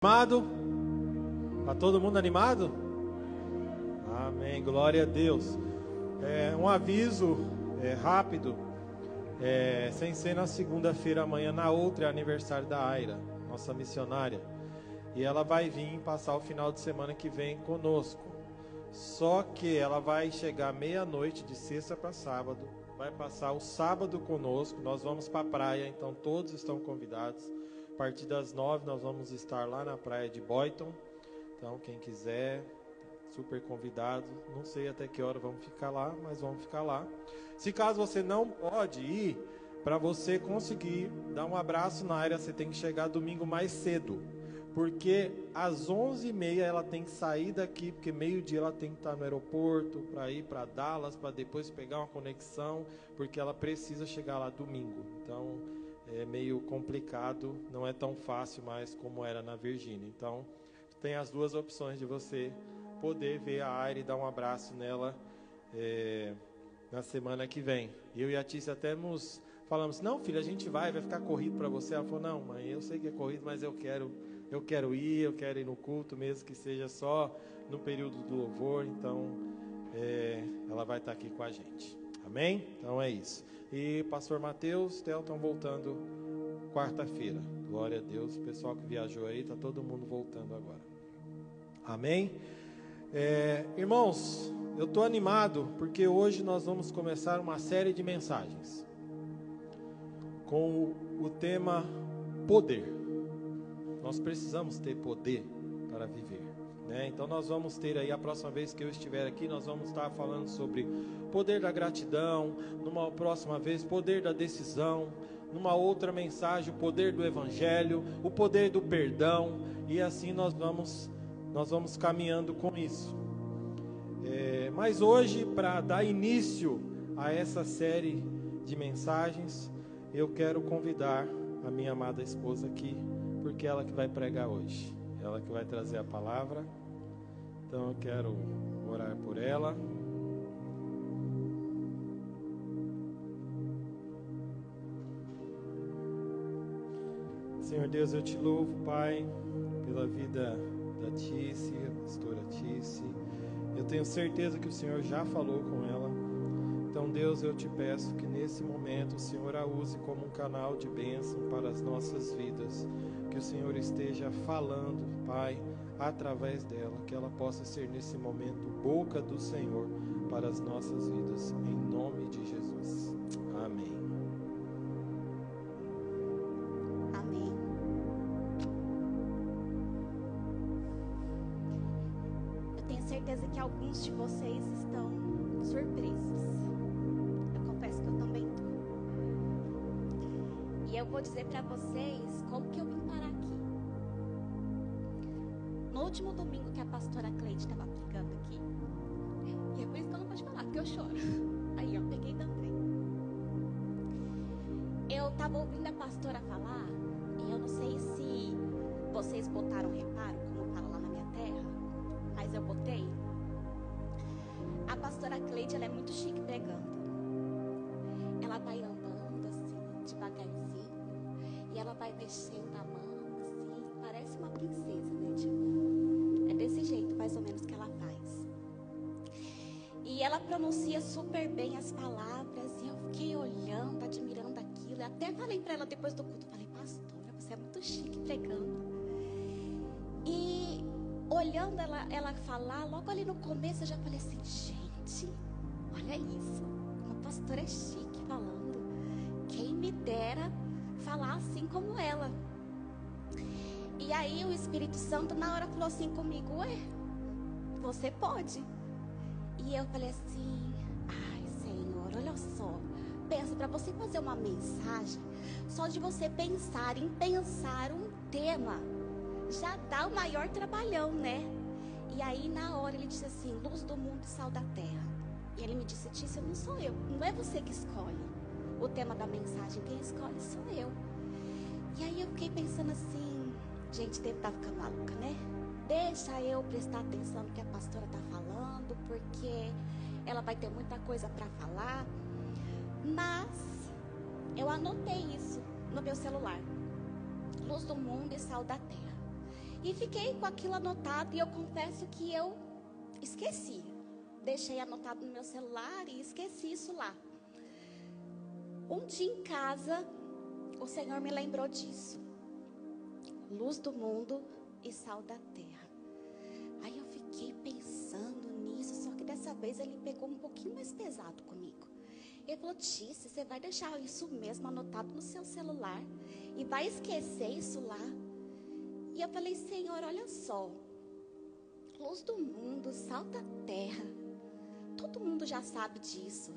Animado? Tá todo mundo animado? Amém, glória a Deus. Um aviso rápido, sem ser na segunda-feira, amanhã na outra é aniversário da Aira, nossa missionária. E ela vai vir passar o final de semana que vem conosco. Só que ela vai chegar meia-noite de sexta para sábado, vai passar o sábado conosco, nós vamos para a praia, então todos estão convidados. A partir das 9 nós vamos estar lá na praia de Boyton. Então quem quiser, super convidado. Não sei até que hora vamos ficar lá, mas vamos ficar lá. Se caso você não pode ir, para você conseguir dar um abraço na Aira, você tem que chegar domingo mais cedo. Porque às 11h30 ela tem que sair daqui, porque meio-dia ela tem que estar no aeroporto, para ir para Dallas, para depois pegar uma conexão, porque ela precisa chegar lá domingo. Então é meio complicado, não é tão fácil mais como era na Virgínia. Então, tem as duas opções de você poder ver a Aire e dar um abraço nela na semana que vem. Eu e a Tícia até nos falamos, não filha, a gente vai ficar corrido para você. Ela falou, não mãe, eu sei que é corrido, mas eu quero ir no culto, mesmo que seja só no período do louvor. Então, ela vai estar aqui com a gente. Amém? Então é isso. E pastor Mateus, Theo estão voltando quarta-feira. Glória a Deus. O pessoal que viajou aí, está todo mundo voltando agora. Amém? Irmãos, eu estou animado porque hoje nós vamos começar uma série de mensagens com o tema poder. Nós precisamos ter poder para viver. Então nós vamos ter aí, a próxima vez que eu estiver aqui, nós vamos estar falando sobre poder da gratidão, numa próxima vez, poder da decisão, numa outra mensagem, o poder do evangelho, o poder do perdão, e assim nós vamos caminhando com isso. Mas hoje, para dar início a essa série de mensagens, eu quero convidar a minha amada esposa aqui, porque é ela que vai pregar hoje. Ela que vai trazer a palavra. Então eu quero orar por ela. Senhor Deus, eu te louvo, Pai, pela vida da Tice, a pastora Tice. Eu tenho certeza que o Senhor já falou com ela. Então, Deus, eu te peço que nesse momento o Senhor a use como um canal de bênção para as nossas vidas. Que o Senhor esteja falando, Pai, através dela, que ela possa ser nesse momento boca do Senhor para as nossas vidas, em nome de Jesus. Amém. Amém. Eu tenho certeza que alguns de vocês estão surpresos. Eu confesso que eu também estou. E eu vou dizer para vocês como que eu vim parar aqui. No último domingo que a pastora Cleide estava pregando aqui, e é por isso que eu não posso falar, porque eu choro. Aí eu peguei também. Eu estava ouvindo a pastora falar, e eu não sei se vocês botaram reparo, como fala lá na minha terra, mas eu botei. A pastora Cleide, ela é muito chique pregando. Ela vai andando assim, devagarzinho, e ela vai mexendo a mão assim, parece uma princesa, né? Tipo, é desse jeito mais ou menos que ela faz. E ela pronuncia super bem as palavras, e eu fiquei olhando, admirando aquilo. Eu até falei pra ela depois do culto, falei, pastora, você é muito chique pregando. E olhando ela falar, logo ali no começo eu já falei assim, gente, olha isso, uma pastora chique falando. Quem me dera falar assim como ela. E aí o Espírito Santo na hora falou assim comigo, ué, você pode. E eu falei assim, ai Senhor, olha só, pensa, para você fazer uma mensagem, só de você pensar em pensar um tema, já dá o maior trabalhão, né? E aí na hora ele disse assim, luz do mundo e sal da terra. E ele me disse, Tícia, não sou eu, não é você que escolhe o tema da mensagem, quem escolhe sou eu. E aí eu fiquei pensando assim, gente, deve estar ficando maluca, né? Deixa eu prestar atenção no que a pastora está falando, porque ela vai ter muita coisa para falar. Mas eu anotei isso no meu celular. Luz do mundo e sal da terra. E fiquei com aquilo anotado e eu confesso que eu esqueci. Deixei anotado no meu celular e esqueci isso lá. Um dia em casa, o Senhor me lembrou disso. Luz do mundo e sal da terra. Aí eu fiquei pensando nisso, só que dessa vez ele pegou um pouquinho mais pesado comigo. Ele falou: Tícia, você vai deixar isso mesmo anotado no seu celular e vai esquecer isso lá? E eu falei: Senhor, olha só, luz do mundo, sal da terra, todo mundo já sabe disso,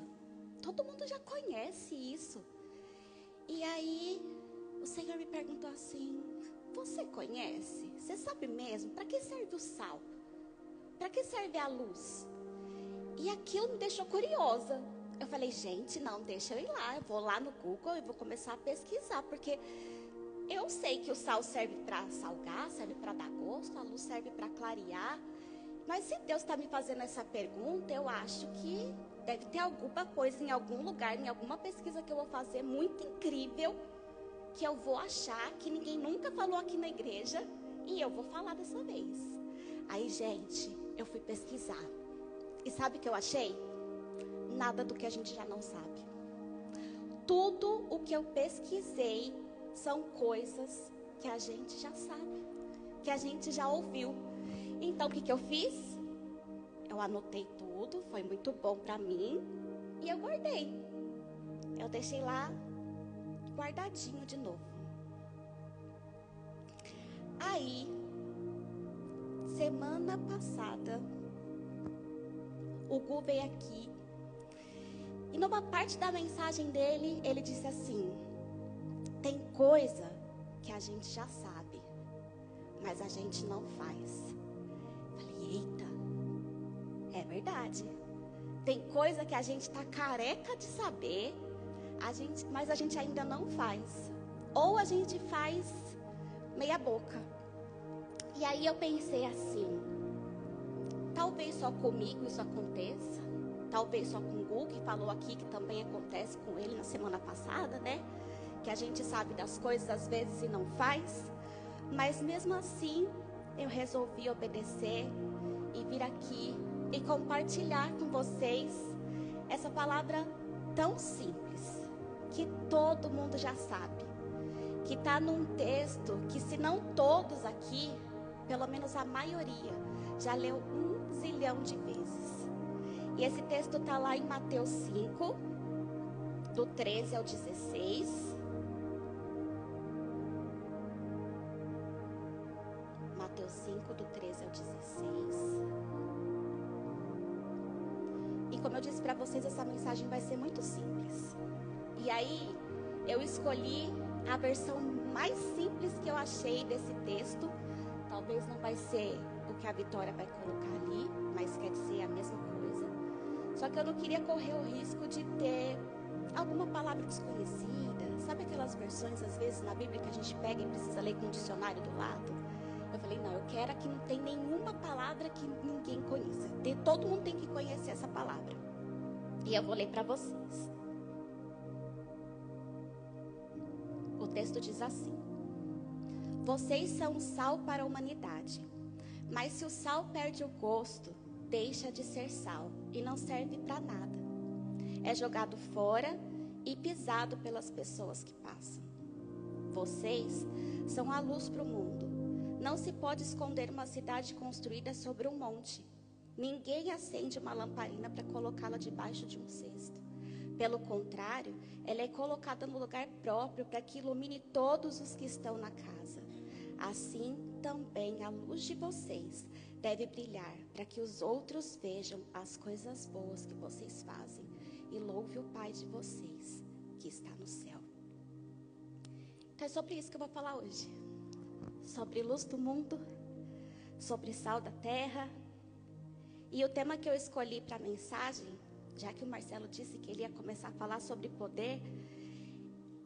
todo mundo já conhece isso. E aí o Senhor me perguntou assim: você conhece? Você sabe mesmo? Para que serve o sal? Para que serve a luz? E aquilo me deixou curiosa. Eu falei: gente, não, deixa eu ir lá. Eu vou lá no Google e vou começar a pesquisar. Porque eu sei que o sal serve para salgar, serve para dar gosto, a luz serve para clarear. Mas se Deus está me fazendo essa pergunta, eu acho que deve ter alguma coisa em algum lugar, em alguma pesquisa que eu vou fazer muito incrível, que eu vou achar que ninguém nunca falou aqui na igreja e eu vou falar dessa vez. Aí, gente, eu fui pesquisar. E sabe o que eu achei? Nada do que a gente já não sabe. Tudo o que eu pesquisei são coisas que a gente já sabe, que a gente já ouviu. Então, o que eu fiz? Eu anotei tudo, foi muito bom para mim e eu guardei. Eu deixei lá guardadinho de novo. Aí, semana passada, o Gu veio aqui e numa parte da mensagem dele, ele disse assim: tem coisa que a gente já sabe, mas a gente não faz. Falei: eita, é verdade. Tem coisa que a gente está careca de saber, mas a gente ainda não faz. Ou a gente faz meia boca. E aí eu pensei assim: talvez só comigo isso aconteça. Talvez só com o Gu, que falou aqui que também acontece com ele na semana passada, né? Que a gente sabe das coisas às vezes e não faz. Mas mesmo assim, eu resolvi obedecer e vir aqui e compartilhar com vocês essa palavra tão simples, que todo mundo já sabe, que está num texto que, se não todos aqui, pelo menos a maioria, já leu 1 zilhão de vezes. E esse texto está lá em Mateus 5, do 13 ao 16. Mateus 5, do 13 ao 16. E como eu disse para vocês, essa mensagem vai ser muito simples. E aí, eu escolhi a versão mais simples que eu achei desse texto. Talvez não vai ser o que a Vitória vai colocar ali, mas quer dizer a mesma coisa. Só que eu não queria correr o risco de ter alguma palavra desconhecida. Sabe aquelas versões, às vezes, na Bíblia que a gente pega e precisa ler com um dicionário do lado? Eu falei: não, eu quero que não tem nenhuma palavra que ninguém conheça. Todo mundo tem que conhecer essa palavra. E eu vou ler para vocês. O texto diz assim: vocês são o sal para a humanidade. Mas se o sal perde o gosto, deixa de ser sal e não serve para nada. É jogado fora e pisado pelas pessoas que passam. Vocês são a luz para o mundo. Não se pode esconder uma cidade construída sobre um monte. Ninguém acende uma lamparina para colocá-la debaixo de um cesto. Pelo contrário, ela é colocada no lugar próprio para que ilumine todos os que estão na casa. Assim, também a luz de vocês deve brilhar para que os outros vejam as coisas boas que vocês fazem e louve o Pai de vocês que está no céu. Então é sobre isso que eu vou falar hoje. Sobre luz do mundo, sobre sal da terra. E o tema que eu escolhi para a mensagem, já que o Marcelo disse que ele ia começar a falar sobre poder,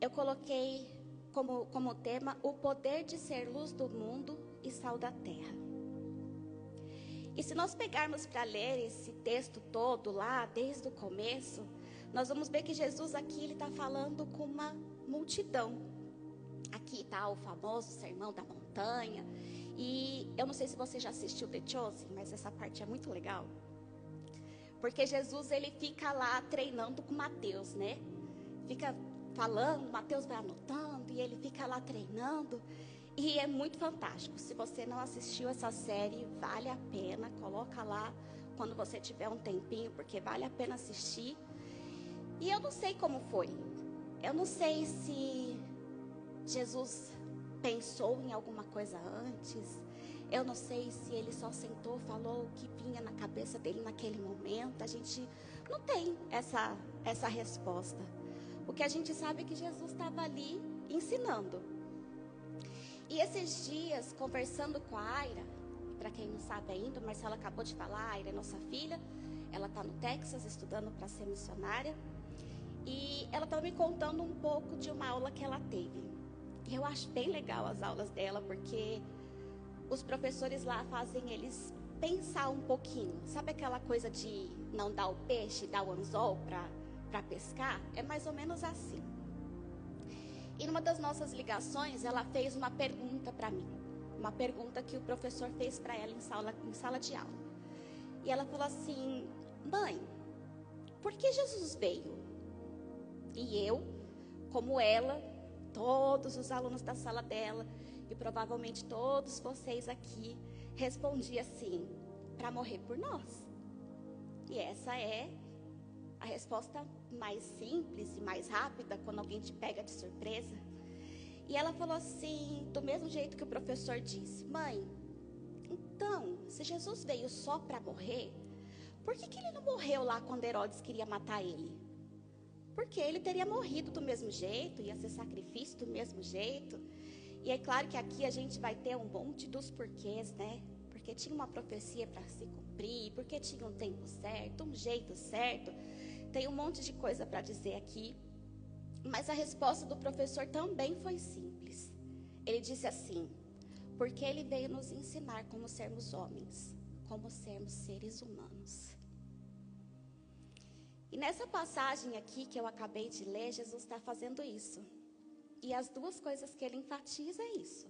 eu coloquei como tema o poder de ser luz do mundo e sal da terra. E se nós pegarmos para ler esse texto todo lá, desde o começo, nós vamos ver que Jesus aqui ele está falando com uma multidão. Aqui está o famoso Sermão da Montanha. E eu não sei se você já assistiu The Chosen, mas essa parte é muito legal. Porque Jesus, ele fica lá treinando com Mateus, né? Fica falando, Mateus vai anotando e ele fica lá treinando. E é muito fantástico. Se você não assistiu essa série, vale a pena. Coloca lá quando você tiver um tempinho, porque vale a pena assistir. E eu não sei como foi. Eu não sei se Jesus pensou em alguma coisa antes. Eu não sei se ele só sentou, falou o que vinha na cabeça dele naquele momento. A gente não tem essa resposta. O que a gente sabe é que Jesus estava ali ensinando. E esses dias, conversando com a Aira, para quem não sabe ainda, Marcela acabou de falar, a Aira é nossa filha. Ela está no Texas estudando para ser missionária. E ela estava me contando um pouco de uma aula que ela teve. E eu acho bem legal as aulas dela, porque os professores lá fazem eles pensar um pouquinho. Sabe aquela coisa de não dar o peixe, dar o anzol para pescar? É mais ou menos assim. E numa das nossas ligações, ela fez uma pergunta para mim. Uma pergunta que o professor fez para ela em sala de aula. E ela falou assim: mãe, por que Jesus veio? E eu, como ela, todos os alunos da sala dela, e provavelmente todos vocês aqui, respondi assim: para morrer por nós. E essa é a resposta mais simples e mais rápida quando alguém te pega de surpresa. E ela falou assim, do mesmo jeito que o professor disse: mãe, então, se Jesus veio só para morrer, por que ele não morreu lá quando Herodes queria matar ele? Porque ele teria morrido do mesmo jeito, ia ser sacrifício do mesmo jeito. E é claro que aqui a gente vai ter um monte dos porquês, né? Porque tinha uma profecia para se cumprir, porque tinha um tempo certo, um jeito certo. Tem um monte de coisa para dizer aqui. Mas a resposta do professor também foi simples. Ele disse assim: porque ele veio nos ensinar como sermos homens, como sermos seres humanos. E nessa passagem aqui que eu acabei de ler, Jesus está fazendo isso. E as duas coisas que ele enfatiza é isso: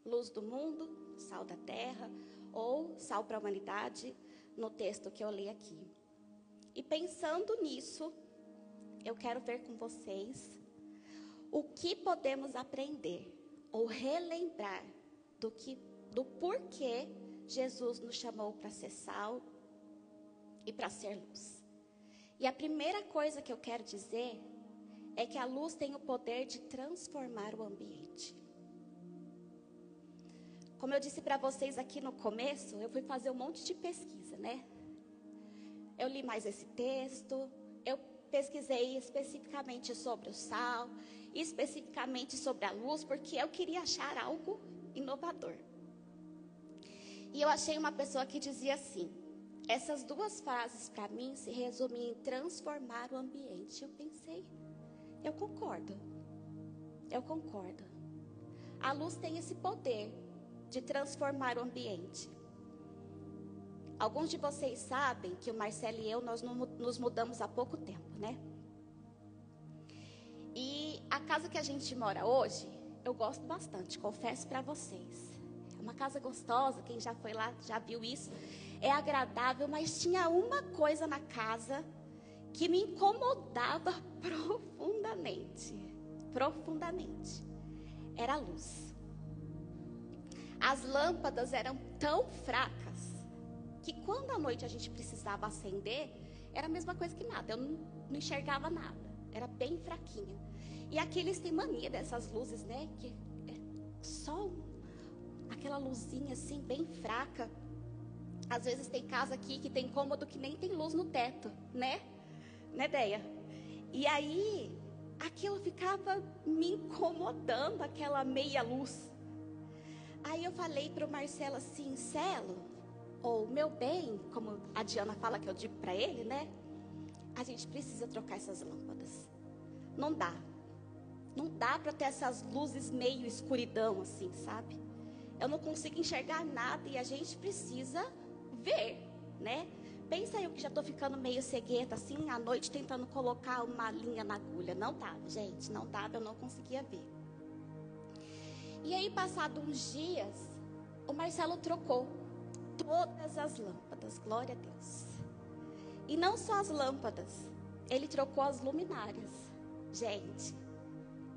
luz do mundo, sal da terra, ou sal para a humanidade, no texto que eu li aqui. E pensando nisso, eu quero ver com vocês o que podemos aprender ou relembrar do porquê Jesus nos chamou para ser sal e para ser luz. E a primeira coisa que eu quero dizer é que a luz tem o poder de transformar o ambiente. Como eu disse para vocês aqui no começo, eu fui fazer um monte de pesquisa, né? Eu li mais esse texto, eu pesquisei especificamente sobre o sal, especificamente sobre a luz, porque eu queria achar algo inovador. E eu achei uma pessoa que dizia assim: essas duas frases para mim se resumem em transformar o ambiente. Eu pensei, eu concordo. A luz tem esse poder de transformar o ambiente. Alguns de vocês sabem que o Marcelo e eu, nós nos mudamos há pouco tempo, né? E a casa que a gente mora hoje, eu gosto bastante, confesso para vocês. É uma casa gostosa, quem já foi lá já viu isso. É agradável, mas tinha uma coisa na casa que me incomodava profundamente. Era a luz. As lâmpadas eram tão fracas que quando à noite a gente precisava acender, era a mesma coisa que nada. Eu não enxergava nada. Era bem fraquinha. E aqui eles têm mania dessas luzes, né? Que é só aquela luzinha assim, bem fraca. Às vezes tem casa aqui que tem cômodo que nem tem luz no teto, né? Né, Deia? E aí, aquilo ficava me incomodando, aquela meia luz. Aí eu falei para o Marcelo assim: Celo, ou meu bem, como a Diana fala que eu digo para ele, né? A gente precisa trocar essas lâmpadas. Não dá para ter essas luzes meio escuridão assim, sabe? Eu não consigo enxergar nada e a gente precisa ver, né? Pensa eu que já tô ficando meio cegueta assim, à noite tentando colocar uma linha na agulha. Não dava, gente, não dava, eu não conseguia ver. E aí, passados uns dias, o Marcelo trocou todas as lâmpadas, glória a Deus. E não só as lâmpadas, ele trocou as luminárias. Gente,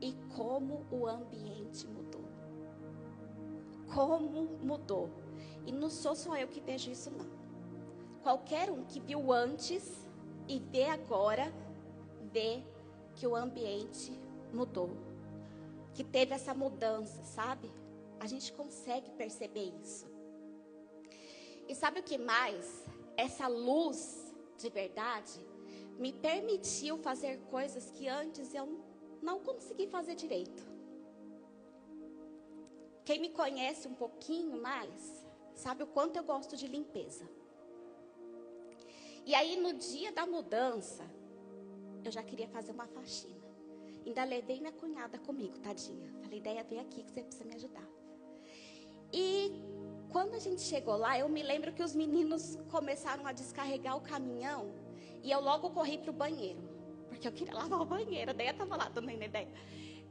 e como o ambiente mudou. Como mudou. E não sou só eu que vejo isso, não. Qualquer um que viu antes e vê agora, vê que o ambiente mudou. Que teve essa mudança, sabe? A gente consegue perceber isso. E sabe o que mais? Essa luz de verdade me permitiu fazer coisas que antes eu não consegui fazer direito. Quem me conhece um pouquinho mais, sabe o quanto eu gosto de limpeza. E aí no dia da mudança, eu já queria fazer uma faxina. Ainda levei minha cunhada comigo, tadinha. Falei, ideia, vem aqui que você precisa me ajudar. E quando a gente chegou lá, eu me lembro que os meninos começaram a descarregar o caminhão. E eu logo corri pro banheiro. Porque eu queria lavar o banheiro. A ideia estava lá também, né, ideia?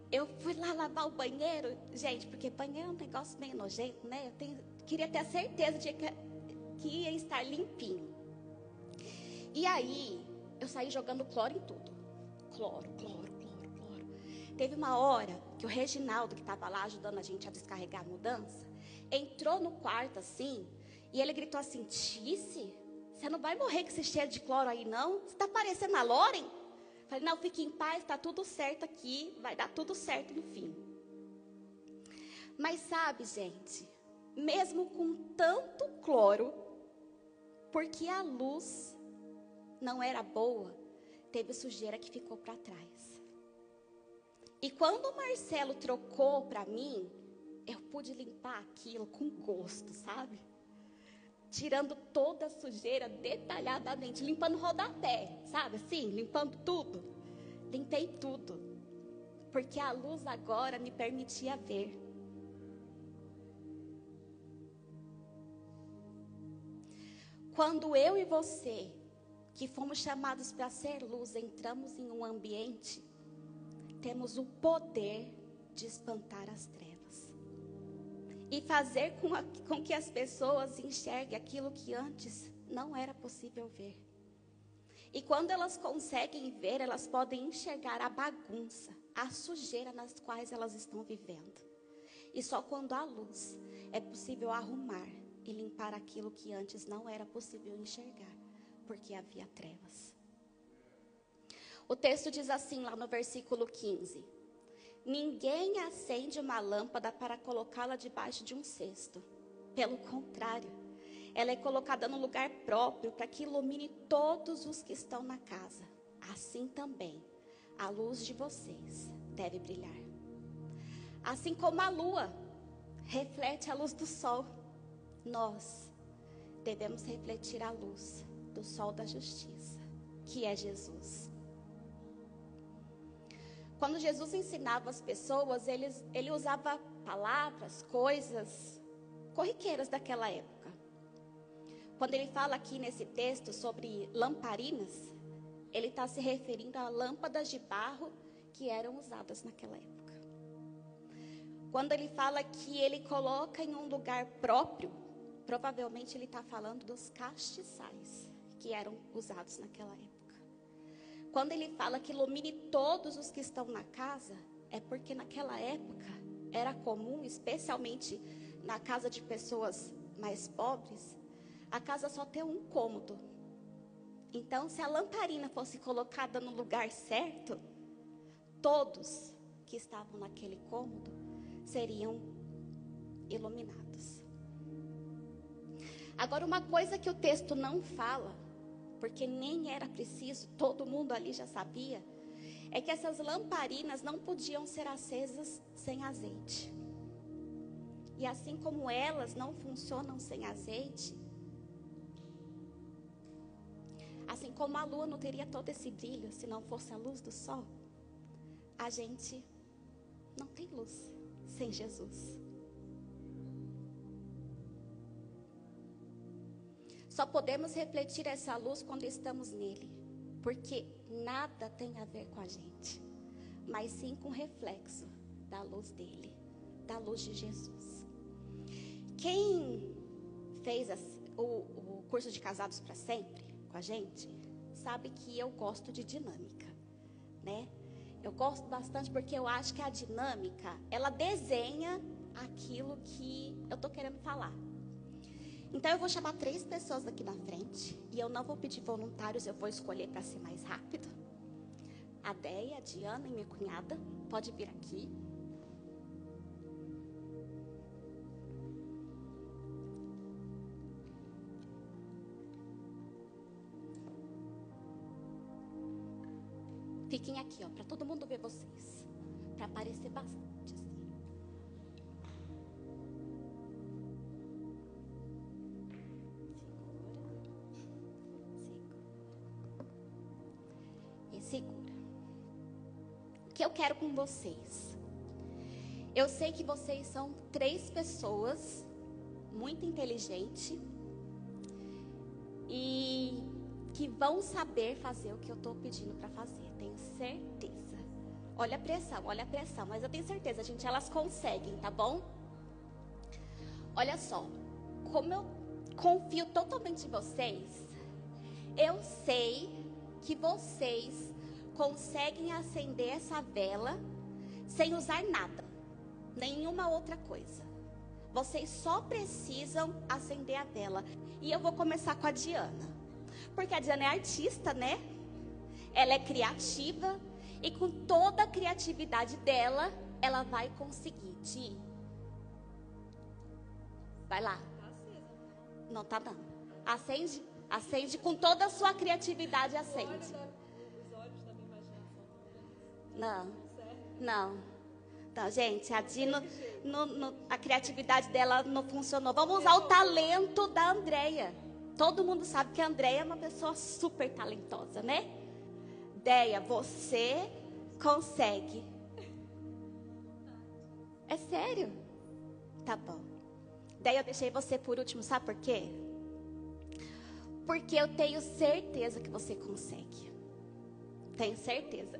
Eu fui lá lavar o banheiro. Gente, porque banheiro é um negócio meio nojento, né? Queria ter a certeza de que ia estar limpinho. E aí, eu saí jogando cloro em tudo. Cloro. Teve uma hora que o Reginaldo, que estava lá ajudando a gente a descarregar a mudança, entrou no quarto assim, e ele gritou assim, Tice, você não vai morrer com esse cheiro de cloro aí não? Você está parecendo a Loren? Falei, não, fique em paz, está tudo certo aqui, vai dar tudo certo no fim. Mas sabe, gente, mesmo com tanto cloro, porque a luz não era boa, teve sujeira que ficou para trás. E quando o Marcelo trocou para mim, eu pude limpar aquilo com gosto, sabe? Tirando toda a sujeira detalhadamente, limpando o rodapé, sabe assim? Limpando tudo. Limpei tudo. Porque a luz agora me permitia ver. Quando eu e você, que fomos chamados para ser luz, entramos em um ambiente, temos o poder de espantar as trevas. E fazer com que as pessoas enxerguem aquilo que antes não era possível ver. E quando elas conseguem ver, elas podem enxergar a bagunça, a sujeira nas quais elas estão vivendo. E só quando há luz é possível arrumar e limpar aquilo que antes não era possível enxergar, porque havia trevas. O texto diz assim lá no versículo 15. Ninguém acende uma lâmpada para colocá-la debaixo de um cesto. Pelo contrário, ela é colocada no lugar próprio para que ilumine todos os que estão na casa. Assim também, a luz de vocês deve brilhar. Assim como a lua reflete a luz do sol, nós devemos refletir a luz do sol da justiça, que é Jesus. Quando Jesus ensinava as pessoas, ele usava palavras, coisas corriqueiras daquela época. Quando ele fala aqui nesse texto sobre lamparinas, ele está se referindo a lâmpadas de barro que eram usadas naquela época. Quando ele fala que ele coloca em um lugar próprio, provavelmente ele está falando dos castiçais que eram usados naquela época. Quando ele fala que ilumine todos os que estão na casa, é porque naquela época era comum, especialmente na casa de pessoas mais pobres, a casa só ter um cômodo. Então, se a lamparina fosse colocada no lugar certo, todos que estavam naquele cômodo seriam iluminados. Agora, uma coisa que o texto não fala, porque nem era preciso, todo mundo ali já sabia, é que essas lamparinas não podiam ser acesas sem azeite. E assim como elas não funcionam sem azeite, assim como a lua não teria todo esse brilho se não fosse a luz do sol, a gente não tem luz sem Jesus. Só podemos refletir essa luz quando estamos nele, porque nada tem a ver com a gente, mas sim com o reflexo da luz dele, da luz de Jesus. Quem fez o curso de Casados para Sempre com a gente, sabe que eu gosto de dinâmica, né? Eu gosto bastante porque eu acho que a dinâmica, ela desenha aquilo que eu tô querendo falar. Então eu vou chamar 3 pessoas aqui na frente e eu não vou pedir voluntários, eu vou escolher para ser mais rápido. A Deia, a Diana e minha cunhada, pode vir aqui. Fiquem aqui, ó, para todo mundo ver vocês, para aparecer bastante assim. Segura. O que eu quero com vocês? Eu sei que vocês são 3 pessoas muito inteligentes e que vão saber fazer o que eu estou pedindo para fazer. Tenho certeza. Olha a pressão, mas eu tenho certeza, gente, elas conseguem, tá bom? Olha só, como eu confio totalmente em vocês, eu sei que vocês conseguem acender essa vela sem usar nada, nenhuma outra coisa. Vocês só precisam acender a vela. E eu vou começar com a Diana, porque a Diana é artista, né? Ela é criativa e com toda a criatividade dela, ela vai conseguir. Di, vai lá. Não tá não. Acende com toda a sua criatividade, acende. Não, gente, a Dino, a criatividade dela não funcionou. Vamos usar o talento da Andréia. Todo mundo sabe que a Andréia é uma pessoa super talentosa, né? Deia, você consegue. É sério? Tá bom. Deia, eu deixei você por último, sabe por quê? Porque eu tenho certeza que você consegue. Tenho certeza,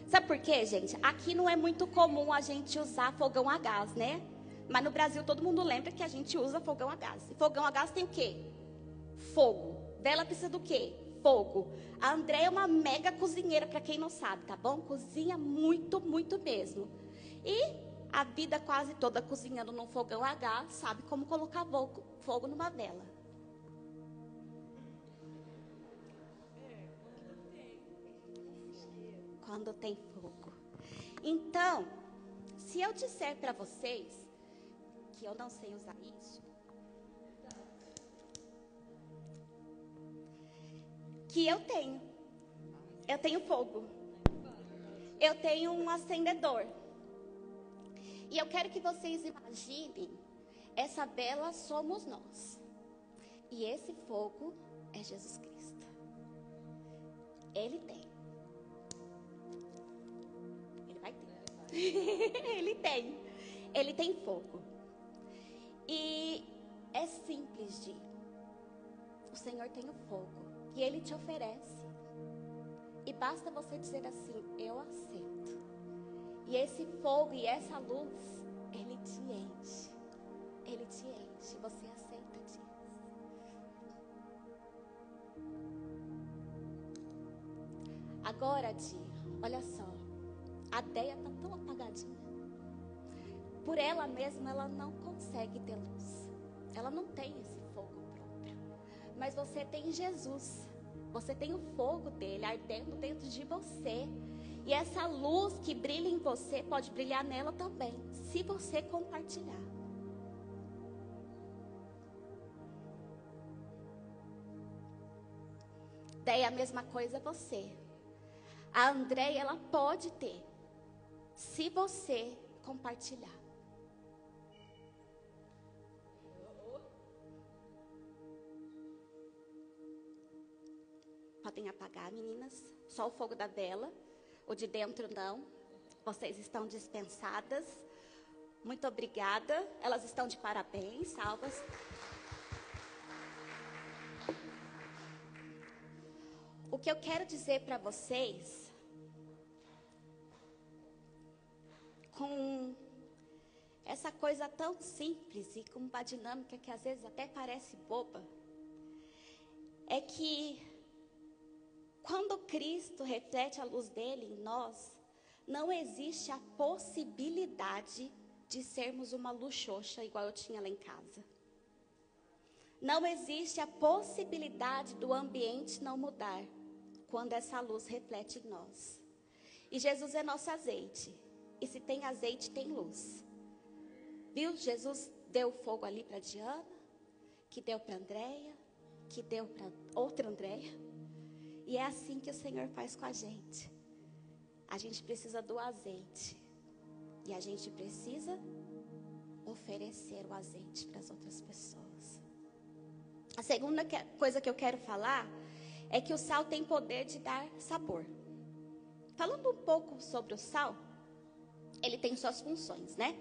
Sabe por quê, gente? Aqui não é muito comum a gente usar fogão a gás, né? Mas no Brasil todo mundo lembra que a gente usa fogão a gás. E fogão a gás tem o quê? Fogo. Vela precisa do quê? Fogo. A Andréia é uma mega cozinheira, para quem não sabe, tá bom? Cozinha muito, muito mesmo. E a vida quase toda cozinhando num fogão a gás, sabe como colocar fogo numa vela. Quando tem fogo. Então, se eu disser para vocês que eu não sei usar isso, que eu tenho fogo, eu tenho um acendedor, e eu quero que vocês imaginem, essa vela somos nós, e esse fogo é Jesus Cristo. Ele tem. Ele tem fogo. E é simples, o Senhor tem o fogo e Ele te oferece. E basta você dizer assim: eu aceito. E esse fogo e essa luz, Ele te enche. Ele te enche. Você aceita disso. Agora, Di, olha só. A Deia está tão apagadinha. Por ela mesma, ela não consegue ter luz. Ela não tem esse fogo próprio. Mas você tem Jesus. Você tem o fogo dele ardendo dentro de você. E essa luz que brilha em você pode brilhar nela também, se você compartilhar. Deia, a mesma coisa você. A Andréia, ela pode ter, se você compartilhar. Podem apagar, meninas. Só o fogo da vela. O de dentro não. Vocês estão dispensadas. Muito obrigada. Elas estão de parabéns, salvas. O que eu quero dizer para vocês, com essa coisa tão simples e com uma dinâmica que às vezes até parece boba, é que quando Cristo reflete a luz dele em nós, não existe a possibilidade de sermos uma luz xoxa igual eu tinha lá em casa. Não existe a possibilidade do ambiente não mudar quando essa luz reflete em nós. E Jesus é nosso azeite. E se tem azeite, tem luz. Viu? Jesus deu fogo ali para Diana, que deu para Andréia, que deu para outra Andréia. E é assim que o Senhor faz com a gente. A gente precisa do azeite. E a gente precisa oferecer o azeite para as outras pessoas. A segunda coisa que eu quero falar é que o sal tem poder de dar sabor. Falando um pouco sobre o sal, ele tem suas funções, né?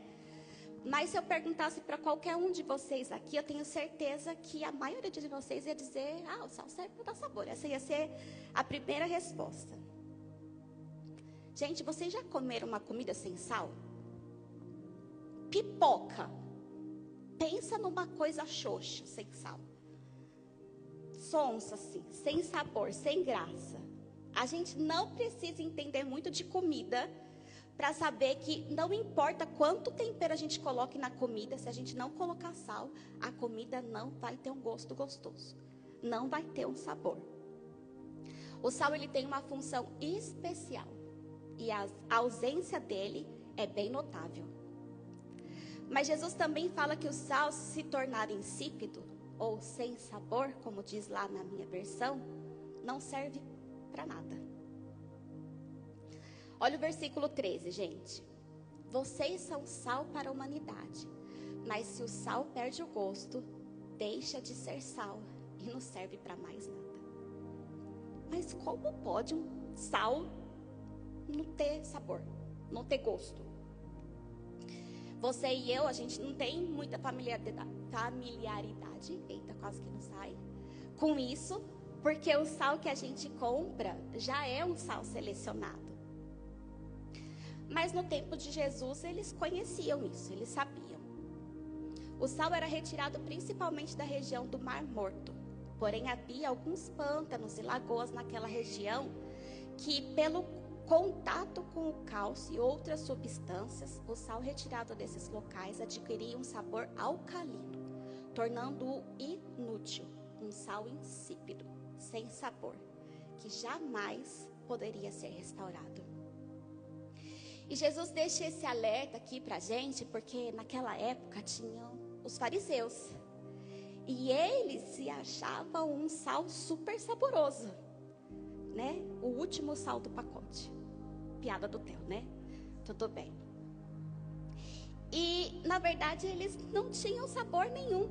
Mas se eu perguntasse para qualquer um de vocês aqui, eu tenho certeza que a maioria de vocês ia dizer: o sal serve para dar sabor. Essa ia ser a primeira resposta. Gente, vocês já comeram uma comida sem sal? Pipoca. Pensa numa coisa xoxa, sem sal. Sonsa assim, sem sabor, sem graça. A gente não precisa entender muito de comida para saber que não importa quanto tempero a gente coloque na comida, se a gente não colocar sal, a comida não vai ter um gosto gostoso. Não vai ter um sabor. O sal, ele tem uma função especial. E a ausência dele é bem notável. Mas Jesus também fala que o sal, se tornar insípido ou sem sabor, como diz lá na minha versão, não serve para nada. Olha o versículo 13, gente. Vocês são sal para a humanidade, mas se o sal perde o gosto, deixa de ser sal e não serve para mais nada. Mas como pode um sal não ter sabor, não ter gosto? Você e eu, a gente não tem muita familiaridade, eita, quase que não sai, com isso, porque o sal que a gente compra já é um sal selecionado. Mas no tempo de Jesus, eles conheciam isso, eles sabiam. O sal era retirado principalmente da região do Mar Morto. Porém, havia alguns pântanos e lagoas naquela região que, pelo contato com o cálcio e outras substâncias, o sal retirado desses locais adquiria um sabor alcalino, tornando-o inútil, um sal insípido, sem sabor, que jamais poderia ser restaurado. E Jesus deixa esse alerta aqui pra gente, porque naquela época tinham os fariseus. E eles se achavam um sal super saboroso, né? O último sal do pacote. Piada do Theo, né? Tudo bem. E, na verdade, eles não tinham sabor nenhum,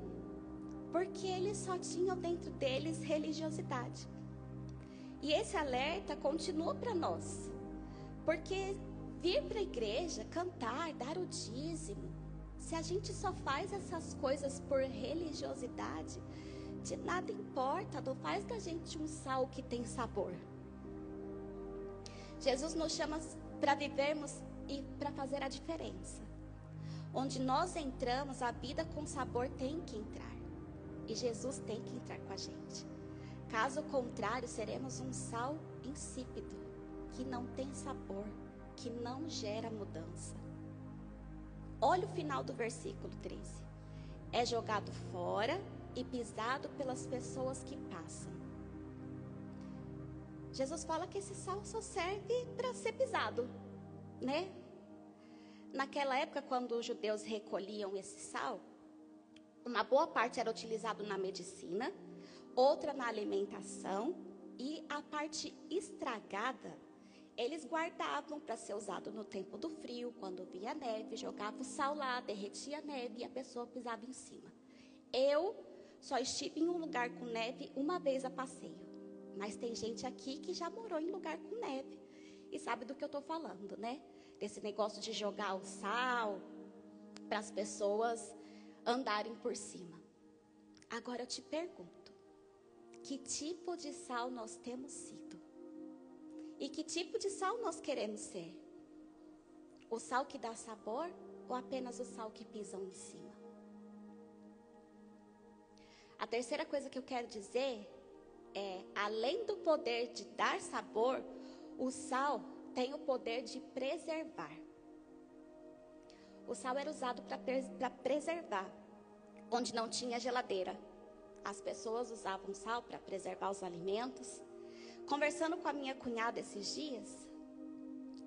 porque eles só tinham dentro deles religiosidade. E esse alerta continua para nós, porque vir para a igreja, cantar, dar o dízimo, se a gente só faz essas coisas por religiosidade, de nada importa, não faz da gente um sal que tem sabor. Jesus nos chama para vivermos e para fazer a diferença. Onde nós entramos, a vida com sabor tem que entrar. E Jesus tem que entrar com a gente. Caso contrário, seremos um sal insípido, que não tem sabor, que não gera mudança. Olha o final do versículo 13. É jogado fora e pisado pelas pessoas que passam. Jesus fala que esse sal só serve para ser pisado, né? Naquela época, quando os judeus recolhiam esse sal, uma boa parte era utilizado na medicina, outra na alimentação, e a parte estragada eles guardavam para ser usado no tempo do frio, quando via neve, jogava o sal lá, derretia a neve e a pessoa pisava em cima. Eu só estive em um lugar com neve uma vez a passeio, mas tem gente aqui que já morou em lugar com neve e sabe do que eu estou falando, né? Desse negócio de jogar o sal para as pessoas andarem por cima. Agora eu te pergunto, que tipo de sal nós temos sido? E que tipo de sal nós queremos ser? O sal que dá sabor ou apenas o sal que pisam em cima? A terceira coisa que eu quero dizer é, além do poder de dar sabor, o sal tem o poder de preservar. O sal era usado para preservar, onde não tinha geladeira. As pessoas usavam sal para preservar os alimentos. Conversando com a minha cunhada esses dias,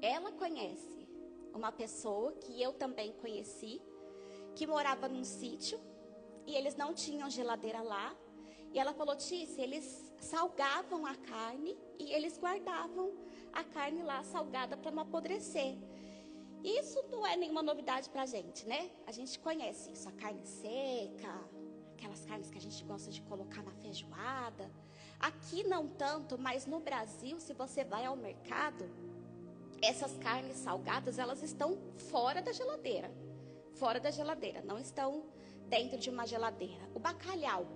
ela conhece uma pessoa que eu também conheci, que morava num sítio e eles não tinham geladeira lá. E ela falou: Tícia, eles salgavam a carne e eles guardavam a carne lá salgada para não apodrecer. Isso não é nenhuma novidade para a gente, né? A gente conhece isso, a carne seca, aquelas carnes que a gente gosta de colocar na feijoada. Aqui não tanto, mas no Brasil, se você vai ao mercado, essas carnes salgadas, elas estão fora da geladeira. Fora da geladeira, não estão dentro de uma geladeira. O bacalhau.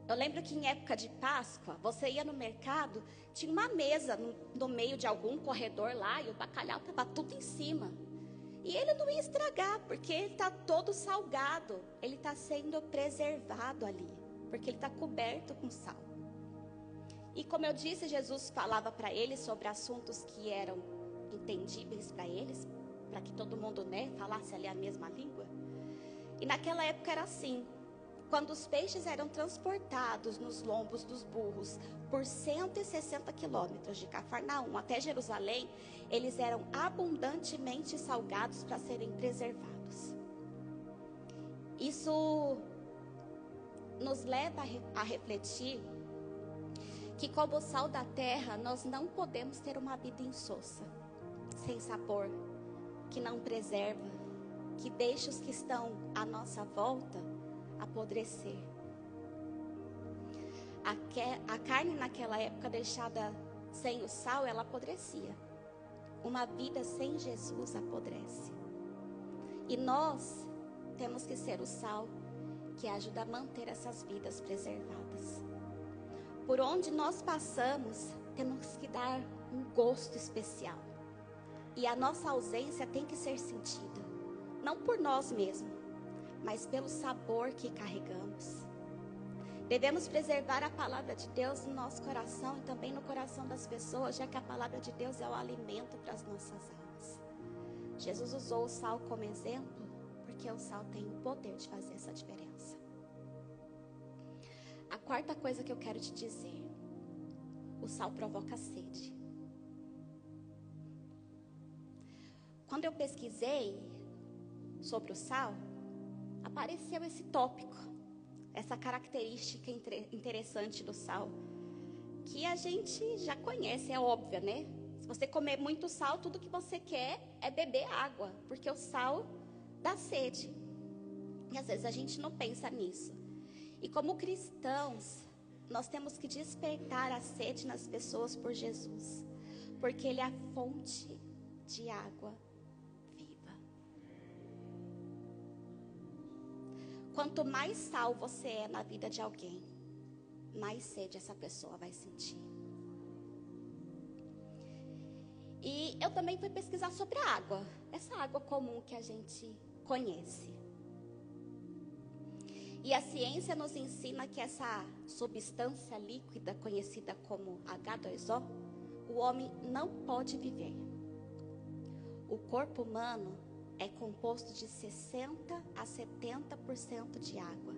Eu lembro que em época de Páscoa, você ia no mercado, tinha uma mesa no meio de algum corredor lá e o bacalhau estava tudo em cima. E ele não ia estragar, porque ele está todo salgado. Ele está sendo preservado ali, porque ele está coberto com sal. E como eu disse, Jesus falava para eles sobre assuntos que eram entendíveis para eles, para que todo mundo, né, falasse ali a mesma língua. E naquela época era assim. Quando os peixes eram transportados nos lombos dos burros por 160 quilômetros de Cafarnaum até Jerusalém, eles eram abundantemente salgados para serem preservados. Isso nos leva a refletir que, como sal da terra, nós não podemos ter uma vida insossa, sem sabor, que não preserva, que deixa os que estão à nossa volta apodrecer. A carne naquela época deixada sem o sal, ela apodrecia. Uma vida sem Jesus apodrece. E nós temos que ser o sal que ajuda a manter essas vidas preservadas. Por onde nós passamos, temos que dar um gosto especial. E a nossa ausência tem que ser sentida, não por nós mesmos, mas pelo sabor que carregamos. Devemos preservar a palavra de Deus no nosso coração e também no coração das pessoas, já que a palavra de Deus é o alimento para as nossas almas. Jesus usou o sal como exemplo, porque o sal tem o poder de fazer essa diferença. A quarta coisa que eu quero te dizer: o sal provoca sede. Quando eu pesquisei sobre o sal, apareceu esse tópico, essa característica interessante do sal, que a gente já conhece, é óbvia, né? Se você comer muito sal, tudo que você quer é beber água, porque o sal dá sede. E às vezes a gente não pensa nisso. E como cristãos, nós temos que despertar a sede nas pessoas por Jesus, porque Ele é a fonte de água viva. Quanto mais sal você é na vida de alguém, mais sede essa pessoa vai sentir. E eu também fui pesquisar sobre a água, essa água comum que a gente conhece. E a ciência nos ensina que essa substância líquida, conhecida como H2O, o homem não pode viver. O corpo humano é composto de 60% a 70% de água.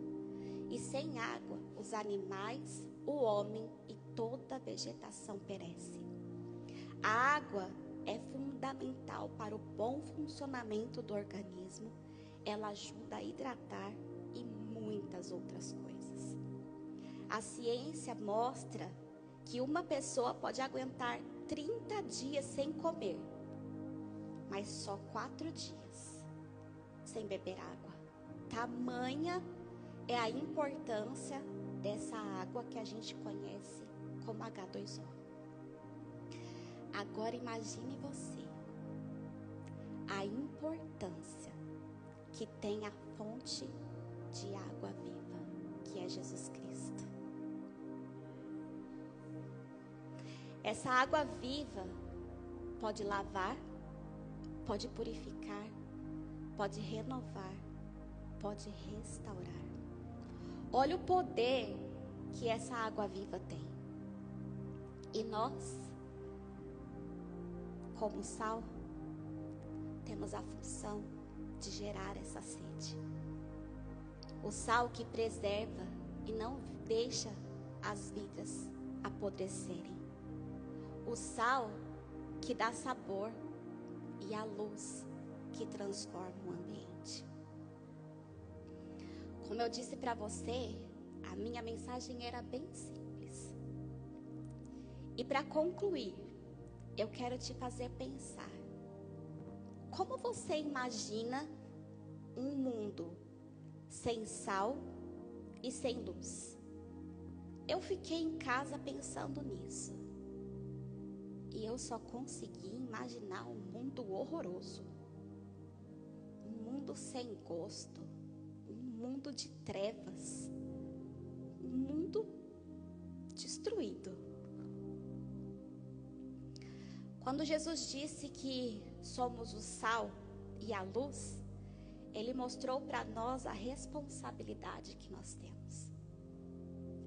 E sem água, os animais, o homem e toda a vegetação perecem. A água é fundamental para o bom funcionamento do organismo. Ela ajuda a hidratar e muitas outras coisas. A ciência mostra que uma pessoa pode aguentar 30 dias sem comer, mas só 4 dias sem beber água. Tamanha é a importância dessa água que a gente conhece como H2O. Agora imagine você a importância que tem a fonte de água viva, que é Jesus Cristo. Essa água viva pode lavar, pode purificar, pode renovar, pode restaurar. Olha o poder que essa água viva tem. E nós, como sal, temos a função de gerar essa sede. O sal que preserva e não deixa as vidas apodrecerem. O sal que dá sabor e a luz que transforma o ambiente. Como eu disse para você, a minha mensagem era bem simples. E para concluir, eu quero te fazer pensar. Como você imagina um mundo sem sal e sem luz? Eu fiquei em casa pensando nisso. E eu só consegui imaginar um mundo horroroso. Um mundo sem gosto. Um mundo de trevas. Um mundo destruído. Quando Jesus disse que somos o sal e a luz, Ele mostrou para nós a responsabilidade que nós temos.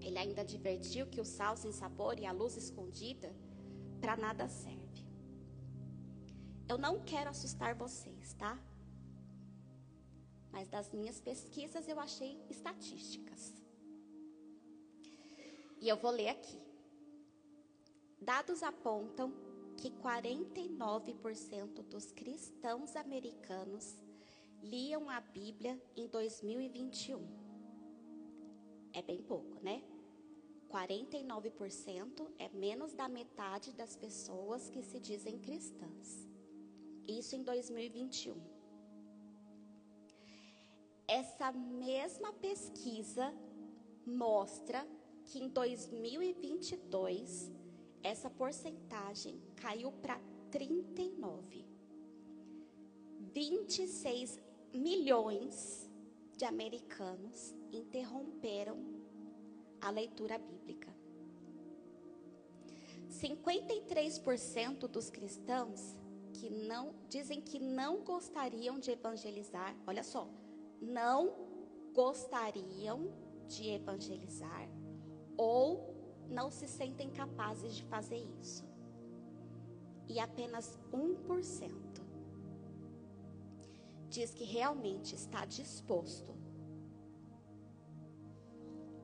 Ele ainda advertiu que o sal sem sabor e a luz escondida para nada serve. Eu não quero assustar vocês, tá? Mas das minhas pesquisas eu achei estatísticas. E eu vou ler aqui. Dados apontam que 49% dos cristãos americanos liam a Bíblia em 2021. É bem pouco, né? 49% é menos da metade das pessoas que se dizem cristãs. Isso em 2021. Essa mesma pesquisa mostra que em 2022 essa porcentagem caiu para 39. 26 milhões de americanos interromperam a leitura bíblica. 53% dos cristãos que dizem que não gostariam de evangelizar, olha só, não gostariam de evangelizar ou não se sentem capazes de fazer isso. E apenas 1% diz que realmente está disposto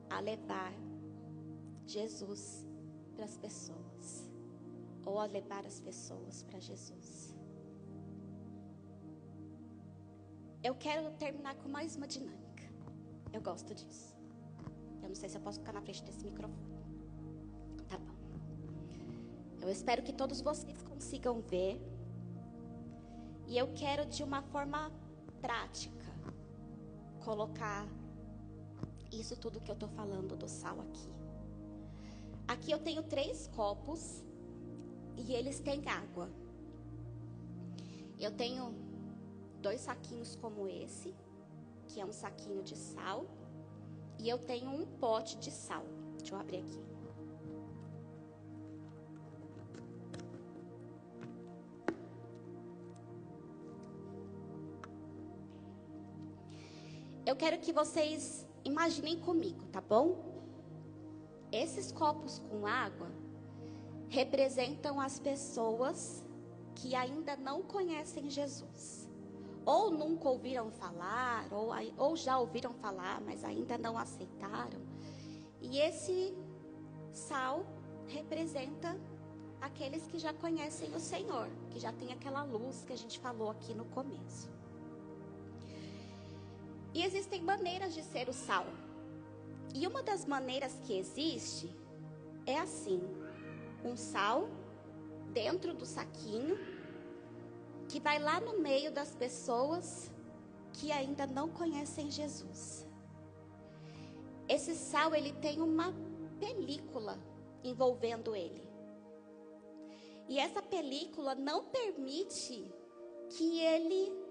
a levar Jesus para as pessoas, ou a levar as pessoas para Jesus. Eu quero terminar com mais uma dinâmica. Eu gosto disso. Eu não sei se eu posso ficar na frente desse microfone. Tá bom. Eu espero que todos vocês consigam ver. E eu quero, de uma forma prática, colocar isso tudo que eu tô falando do sal aqui. Aqui eu tenho 3 copos e eles têm água. Eu tenho 2 saquinhos como esse, que é um saquinho de sal, e eu tenho um pote de sal. Deixa eu abrir aqui. Eu quero que vocês imaginem comigo, tá bom? Esses copos com água representam as pessoas que ainda não conhecem Jesus. Ou nunca ouviram falar, ou já ouviram falar, mas ainda não aceitaram. E esse sal representa aqueles que já conhecem o Senhor, que já tem aquela luz que a gente falou aqui no começo. E existem maneiras de ser o sal. E uma das maneiras que existe é assim: um sal dentro do saquinho que vai lá no meio das pessoas que ainda não conhecem Jesus. Esse sal, ele tem uma película envolvendo ele. E essa película não permite que ele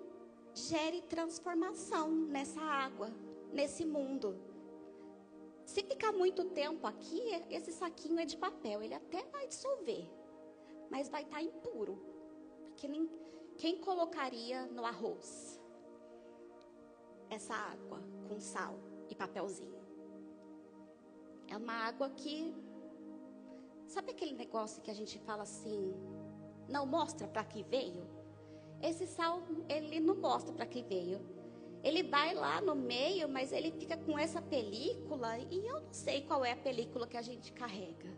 gere transformação nessa água, nesse mundo. Se ficar muito tempo aqui, esse saquinho é de papel, ele até vai dissolver, mas vai estar impuro. Porque quem colocaria no arroz? essa água com sal e papelzinho. É uma água que... Sabe aquele negócio que a gente fala assim, não mostra para que veio? Esse sal, ele não mostra para que veio. Ele vai lá no meio, mas ele fica com essa película, e eu não sei qual é a película que a gente carrega.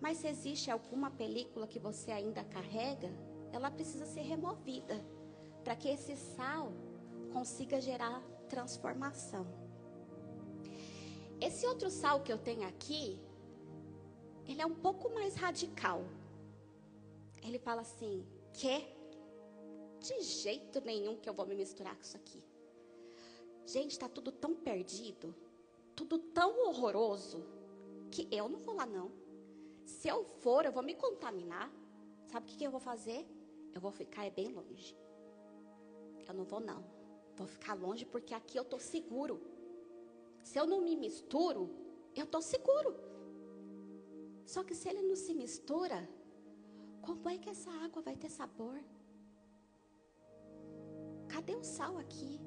Mas se existe alguma película que você ainda carrega, ela precisa ser removida, para que esse sal consiga gerar transformação. Esse outro sal que eu tenho aqui, ele é um pouco mais radical. Ele fala assim, de jeito nenhum que eu vou me misturar com isso aqui. Gente, está tudo tão perdido, tudo tão horroroso, que eu não vou lá não. Se eu for, eu vou me contaminar. Sabe o que eu vou fazer? Eu vou ficar bem longe. Eu não vou não. Vou ficar longe porque aqui eu estou seguro. Se eu não me misturo, eu estou seguro. Só que se ele não se mistura, como é que essa água vai ter sabor? Cadê o sal aqui?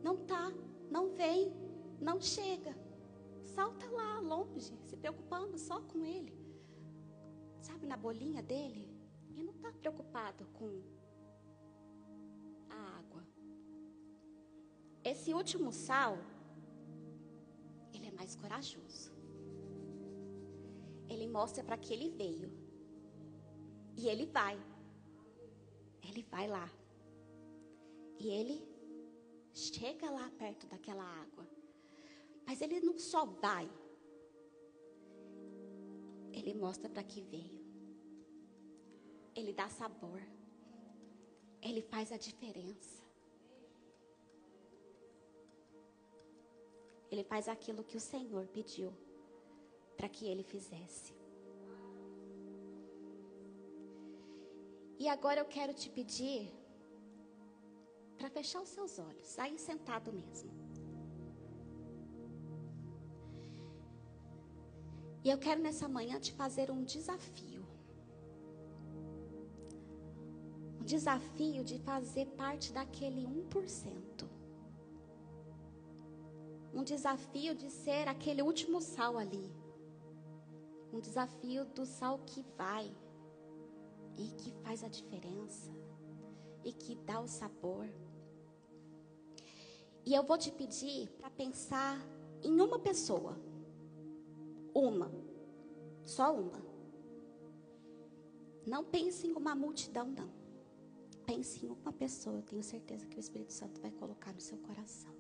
Não tá, não vem, não chega. O sal tá lá longe, se preocupando só com ele. Sabe, na bolinha dele? E não tá preocupado com a água. Esse último sal, ele é mais corajoso. Ele mostra para que ele veio. E ele vai. Ele vai lá. E ele chega lá perto daquela água. Mas ele não só vai. Ele mostra para que veio. Ele dá sabor. Ele faz a diferença. Ele faz aquilo que o Senhor pediu para que ele fizesse. E agora eu quero te pedir para fechar os seus olhos, aí sentado mesmo. E eu quero nessa manhã te fazer um desafio. Um desafio de fazer parte daquele 1%. Um desafio de ser aquele último sal ali. Um desafio do sal que vai e que faz a diferença e que dá o sabor. E eu vou te pedir para pensar em uma pessoa. Uma. Só uma. Não pense em uma multidão, não. Pense em uma pessoa. Eu tenho certeza que o Espírito Santo vai colocar no seu coração.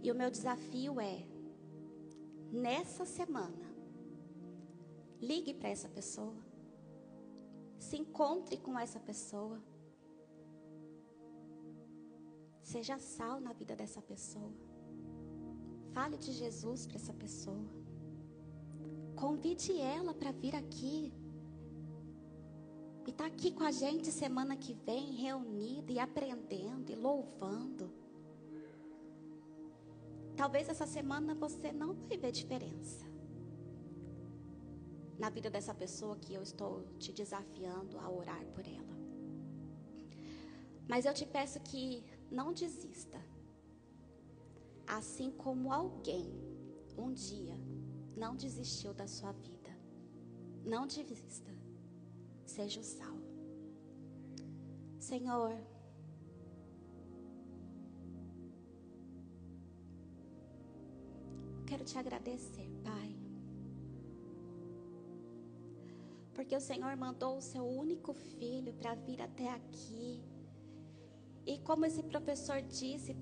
E o meu desafio é, nessa semana, ligue para essa pessoa. Se encontre com essa pessoa. Seja sal na vida dessa pessoa. Fale de Jesus para essa pessoa. Convide ela para vir aqui. E tá aqui com a gente semana que vem, reunida e aprendendo e louvando. Talvez essa semana você não vai ver diferença na vida dessa pessoa que eu estou te desafiando a orar por ela. Mas eu te peço que não desista. Assim como alguém um dia não desistiu da sua vida. Não desista. Seja o sal. Senhor, quero te agradecer, Pai. Porque o Senhor mandou o seu único filho para vir até aqui. E como esse professor disse,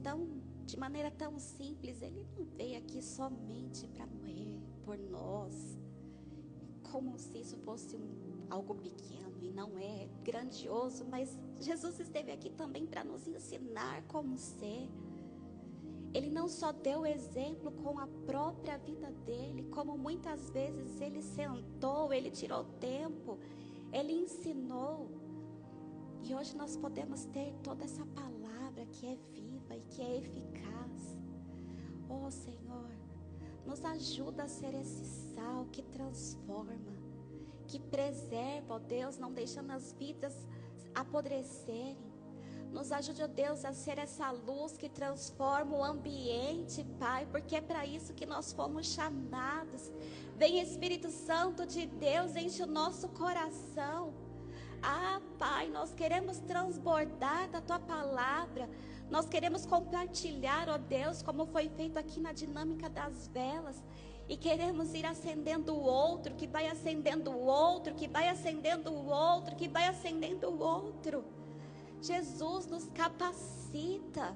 de maneira tão simples, ele não veio aqui somente para morrer por nós. Como se isso fosse algo pequeno, e não é grandioso, mas Jesus esteve aqui também para nos ensinar como ser. Ele não só deu exemplo com a própria vida dele, como muitas vezes ele sentou, ele tirou tempo, ele ensinou. E hoje nós podemos ter toda essa palavra que é viva e que é eficaz. Oh Senhor, nos ajuda a ser esse sal que transforma, que preserva, ó Deus, não deixando as vidas apodrecerem. Nos ajude, ó Deus, a ser essa luz que transforma o ambiente, Pai, porque é para isso que nós fomos chamados. Vem, Espírito Santo de Deus, enche o nosso coração. Ah, Pai, nós queremos transbordar da Tua palavra. Nós queremos compartilhar, ó Deus, como foi feito aqui na dinâmica das velas. E queremos ir acendendo o outro, que vai acendendo o outro, que vai acendendo o outro, que vai acendendo o outro. Jesus, nos capacita.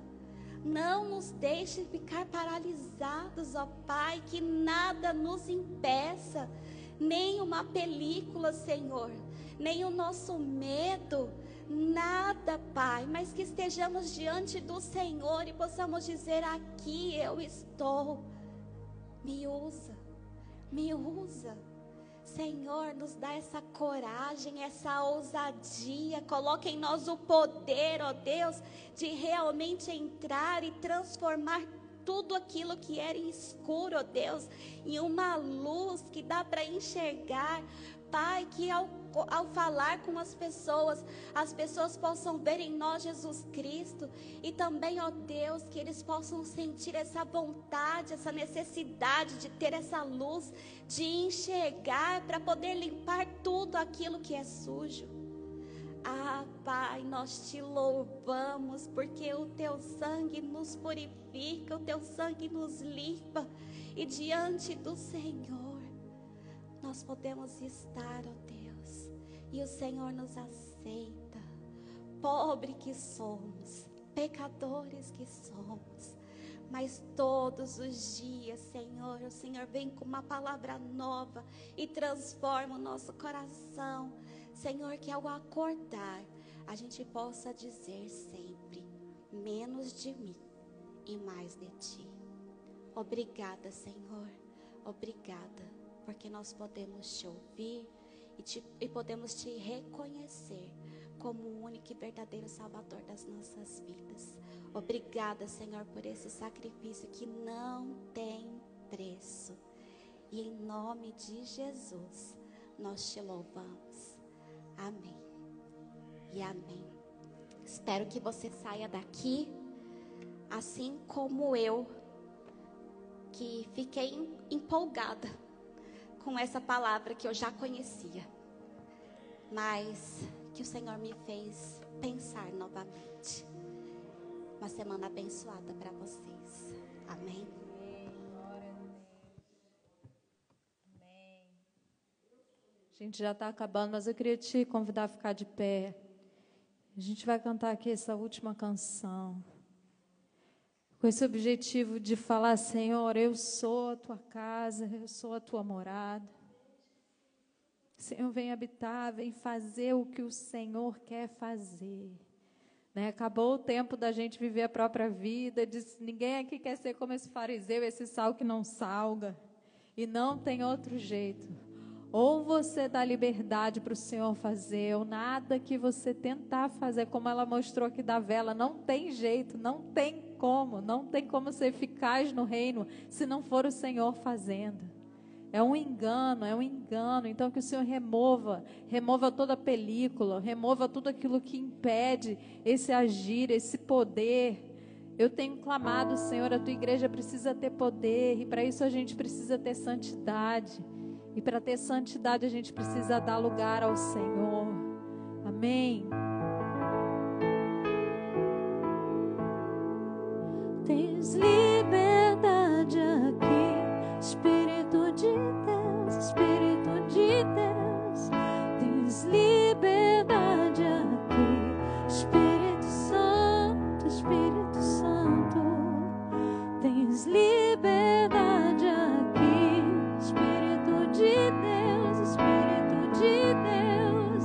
Não nos deixe ficar paralisados, ó Pai, que nada nos impeça, nem uma película, Senhor, nem o nosso medo, nada, Pai, mas que estejamos diante do Senhor e possamos dizer: aqui eu estou, me usa, Senhor, nos dá essa coragem, essa ousadia, coloca em nós o poder, ó Deus, de realmente entrar e transformar tudo aquilo que era escuro, ó Deus, em uma luz que dá para enxergar. Pai, que ao falar com as pessoas possam ver em nós Jesus Cristo. E também, ó Deus, que eles possam sentir essa vontade, essa necessidade de ter essa luz, de enxergar para poder limpar tudo aquilo que é sujo. Ah, Pai, nós te louvamos, porque o Teu sangue nos purifica, o Teu sangue nos limpa. E diante do Senhor nós podemos estar, ó Deus, e o Senhor nos aceita, pobre que somos, pecadores que somos, mas todos os dias, Senhor, o Senhor vem com uma palavra nova e transforma o nosso coração, Senhor, que ao acordar, a gente possa dizer sempre: menos de mim e mais de Ti. Obrigada, Senhor, obrigada, porque nós podemos Te ouvir e podemos Te reconhecer como o único e verdadeiro Salvador das nossas vidas. Obrigada, Senhor, por esse sacrifício que não tem preço. E em nome de Jesus, nós Te louvamos. Amém e amém. Espero que você saia daqui, assim como eu, que fiquei empolgada com essa palavra que eu já conhecia, mas que o Senhor me fez pensar novamente. Uma semana abençoada para vocês. Amém. A gente já está acabando, mas eu queria te convidar a ficar de pé. A gente vai cantar aqui essa última canção, com esse objetivo de falar: Senhor, eu sou a Tua casa, eu sou a Tua morada. Senhor, vem habitar, vem fazer o que o Senhor quer fazer. Né? Acabou o tempo da gente viver a própria vida. Ninguém aqui quer ser como esse fariseu, esse sal que não salga. E não tem outro jeito. Ou você dá liberdade para o Senhor fazer, ou nada que você tentar fazer, como ela mostrou aqui da vela, não tem jeito, não tem como ser eficaz no reino se não for o Senhor fazendo. É um engano. Então que o Senhor remova toda a película, remova tudo aquilo que impede esse agir, esse poder. Eu tenho clamado: Senhor, a Tua igreja precisa ter poder, e para isso a gente precisa ter santidade. E para ter santidade a gente precisa dar lugar ao Senhor. Amém. Tens liberdade aqui, Espírito de Deus, Espírito de Deus. Tens liberdade aqui, Espírito Santo, Espírito Santo. Tens liberdade aqui, Espírito de Deus, Espírito de Deus.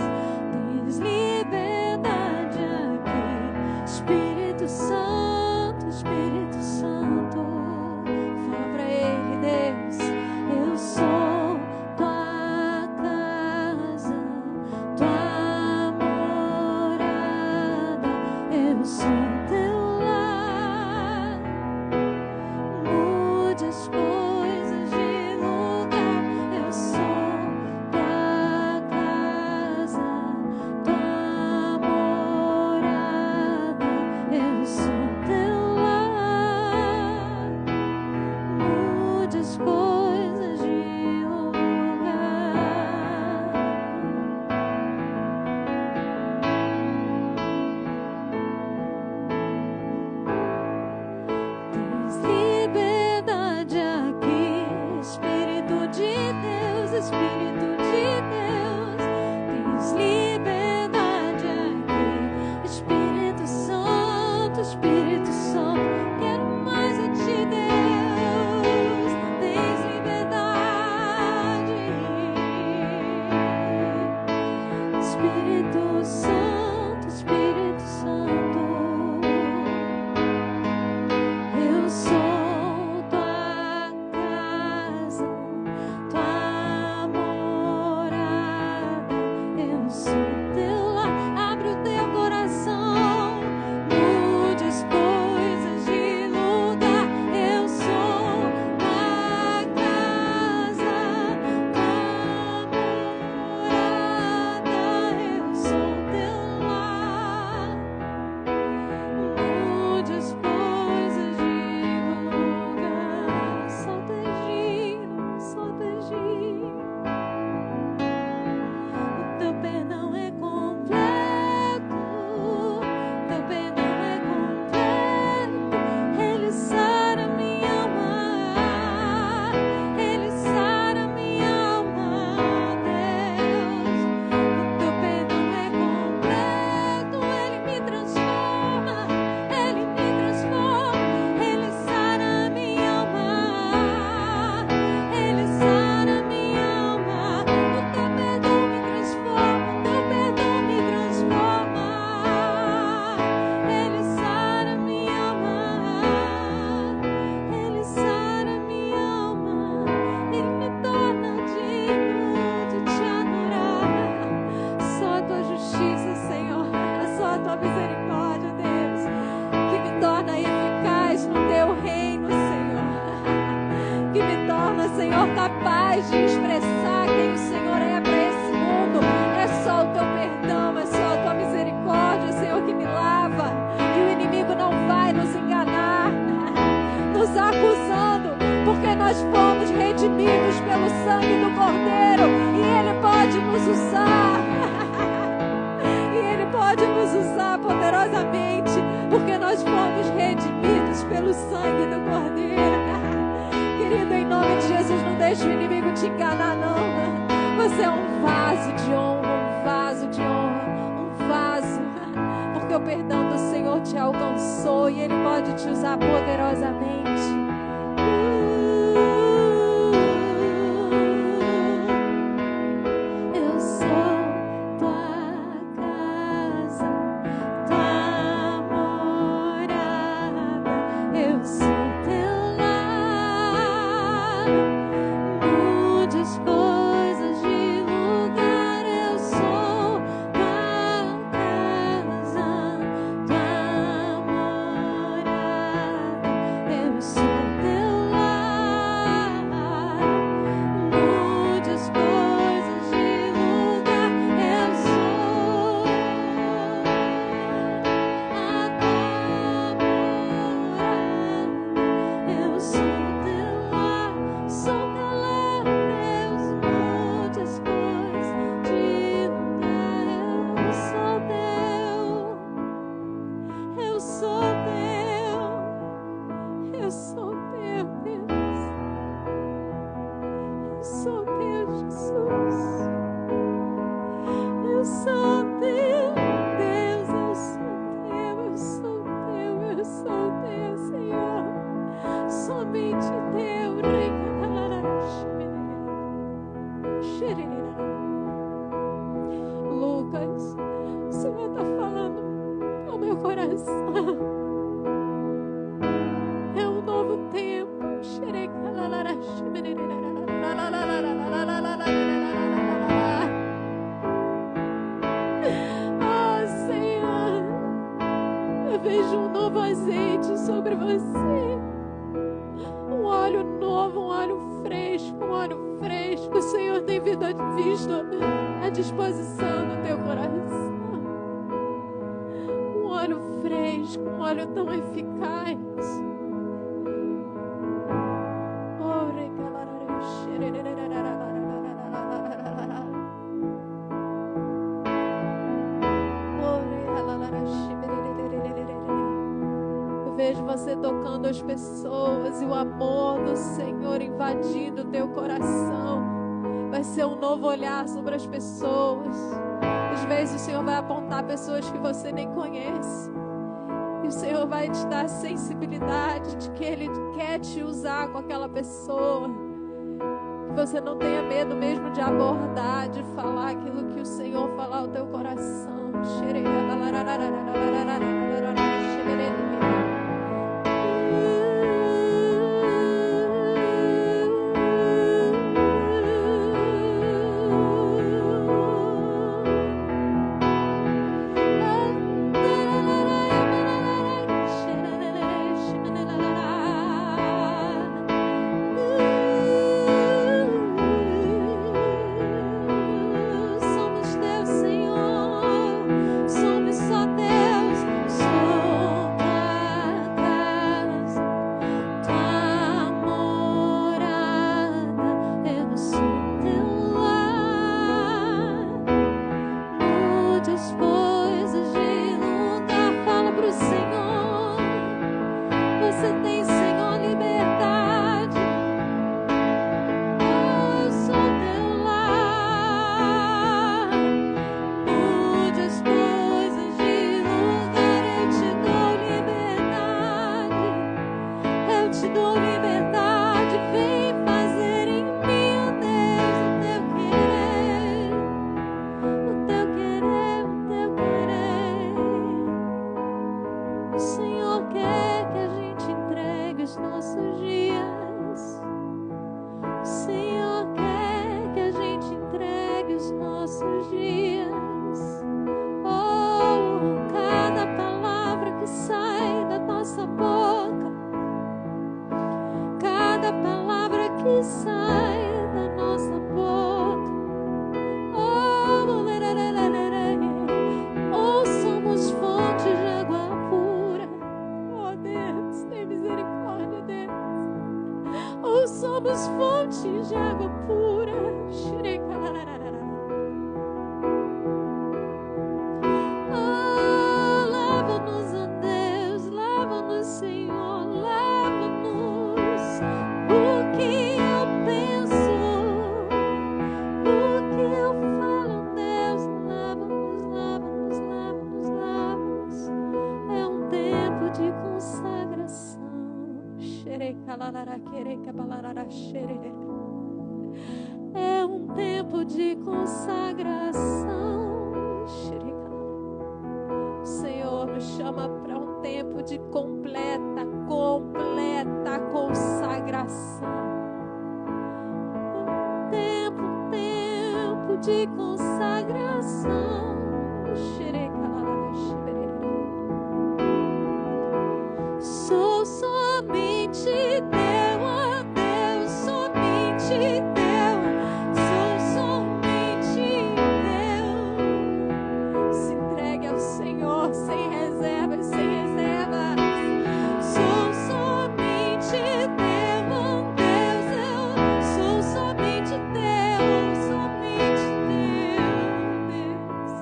Tens liberdade aqui, Espírito Santo, Espírito Santo. Santo. Quero mais a ti, Deus. Tens liberdade. Espírito Santo, Espírito Santo. Eu sou tua casa, tua morada. Eu sou teu lar. Abre o teu coração, mude as coisas de lugar. Eu sou tua casa, tua morada. Eu sou teu lar. Mude as coisas de lugar. Solta giro, solta giro. O teu perdão é completo. Teu perdão é completo. Ele sara minha alma. Ele sara minha alma, Deus. O teu perdão é completo. Ele me transforma. Ele me transforma. Ele sara minha alma. Ele sara minha alma. O teu perdão me transforma. O teu perdão me transforma. Ele sara minha alma. Ele sara minha alma. Ele me torna digno de te adorar. Só a tua justiça, Senhor. Só a tua misericórdia, Deus, que me torna eficaz no teu reino, Senhor. Que me torna, Senhor, capaz de expressar quem o Senhor é para esse mundo. É só o teu perdão, é só a tua misericórdia, Senhor, que me lava. E o inimigo não vai nos enganar, nos acusando, porque nós fomos redimidos pelo sangue do Cordeiro. E Ele pode nos usar. E Ele pode nos usar poderosamente, porque nós fomos redimidos pelo sangue do Cordeiro. Querido, em nome de Jesus, não deixe o inimigo te enganar, não. Você é um vaso de honra, um vaso de honra, um vaso, porque o perdão do Senhor te alcançou e Ele pode te usar poderosamente. Eu sou tua casa, tua morada. Eu sou teu lar. Mude as coisas de lugar. Eu sou tua casa, tua morada. Eu sou teu lar. Mude as coisas de lugar. Eu sou a tua morada. Eu sou teu lar, sou teu lar, Deus. Mude as coisas de lugar. Eu sou teu, eu sou teu, eu sou teu, Deus. Eu sou teu, Jesus. Eu sou teu, Deus. Eu sou teu, eu sou teu, eu sou teu, Senhor. Somente teu. Lucas, o Senhor está falando ao meu coração. É um novo tempo. Oh, Senhor, eu vejo um novo azeite sobre você. Um óleo novo, um óleo fresco, um óleo fresco. O Senhor tem visto à disposição do teu coração. Um óleo fresco, um óleo tão eficaz. Eu vejo você tocando as pessoas e o amor do Senhor invadindo o teu coração. Vai ser um novo olhar sobre as pessoas. Às vezes o Senhor vai apontar pessoas que você nem conhece. E o Senhor vai te dar a sensibilidade de que Ele quer te usar com aquela pessoa. Que você não tenha medo mesmo de abordar, de falar aquilo que o Senhor falar ao teu coração. É um tempo de consagração. O Senhor nos chama para um tempo de completa consagração. Um tempo de consagração. Sou somente teu, ó Deus, somente teu. Sou somente teu. Se entregue ao Senhor sem reservas, sem reservas. Sou somente teu, ó Deus, eu sou somente teu, somente teu, Deus.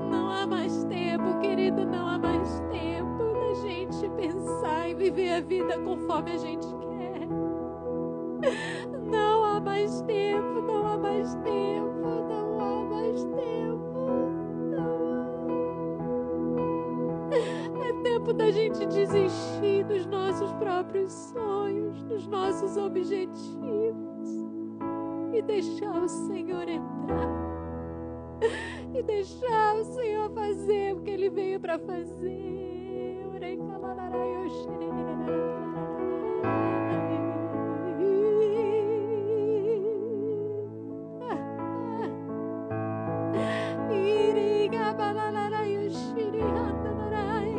Não há mais tempo, querido, não há mais tempo da gente pensar em viver a vida conforme a gente quer. Não há mais tempo, não há mais tempo, não há mais tempo. É tempo da gente desistir dos nossos próprios sonhos, dos nossos objetivos e deixar o Senhor entrar. E deixar o Senhor fazer o que Ele veio para fazer. Orei calararai, eu xerei. Iriga balalarai, eu xerei, andanarai.